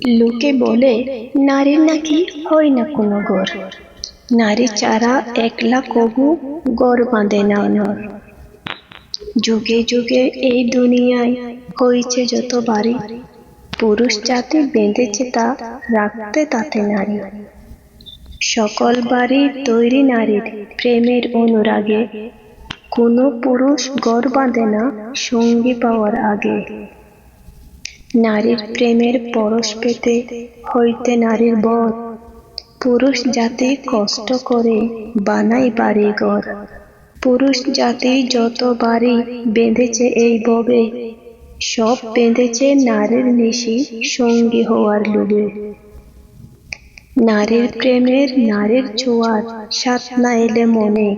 লোকে বলে নারীর নাকি হয় না কোনো ঘর, নারী ছাড়া একলা কবু ঘর বাঁধে না নর। যুগে যুগে এই দুনিয়ায় হয়েছে যত বাড়ি, পুরুষ জাতি বেঁধেছে তা রাখতে তাতে নারী। সকল বাড়ি তৈরি নারীর প্রেমের অনুরাগে, কোনো পুরুষ ঘর বাঁধে না সঙ্গী পাওয়ার আগে। নারীর প্রেমের পরশ পেতে হইতে নারীর বর, পুরুষ জাতি কষ্ট করে বানাই বাড়ি ঘর। পুরুষ জাতি যত বাড়ি বেঁধেছে এই ভবে, সব বেঁধেছে নারীর নিশি সঙ্গী হওয়ার লোভে। নারীর প্রেমের নারীর ছোঁয়ার স্বাদ না এলে মনে,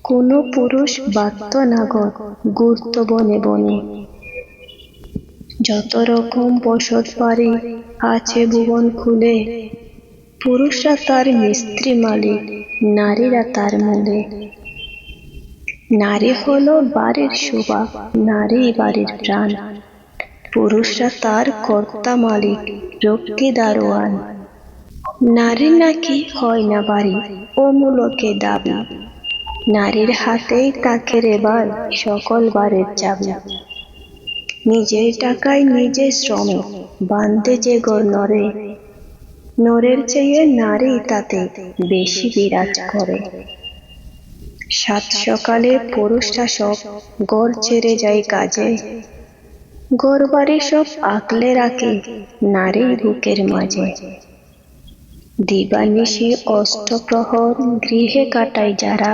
কোনো পুরুষ বাঁধত না ঘর ঘুরত বনে বনে। যত রকম বসত বাড়ি আছে ভুবন খুলে, পুরুষরা তার মিস্ত্রি মালিক, নারীরা তার মূলে। নারী হলো বাড়ির শোভা, নারী বাড়ির প্রাণ, পুরুষরা তার কর্তা মালিক, রক্ষী দারোয়ান। নারী নাকি হয় না বাড়ি অমূলকে দাবি, নারীর হাতেই থাকে এবার সকল বাড়ির চাবি। নিজের টাকায় নিজের শ্রমে বাঁধে যে ঘর নরে, নরের চেয়ে নারী তাতে বেশি বিরাজ করে। সাত সকালে পুরুষরা সব ঘর ছেড়ে যায় কাজে, ঘর বাড়ি সব আগলে রাখে নারী বুকের মাঝে। দিবানিশি অষ্টপ্রহর গৃহে কাটায় যারা,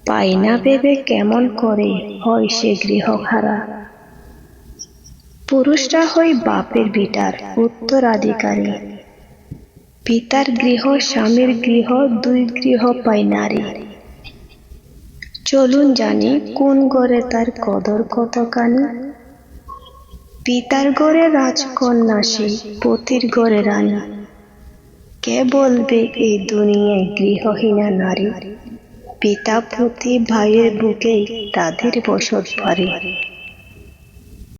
পায় না ভেবে কেমন করে হয় সে গৃহহারা। পুরুষরা হয় বাপের ভিটার উত্তরাধিকারী, পিতার গৃহ স্বামীর গৃহ দুই গৃহ পায় নারী। চলুন জানি কোন ঘরে তার কদর কতখানি, পিতার ঘরে রাজকন্যা সে পতির ঘরে রানী। কে বলবে এই দুনিয়ায় গৃহহীনা নারী, পিতা পতি ভাইয়ের বুকেই তাদের বসত বাড়ি।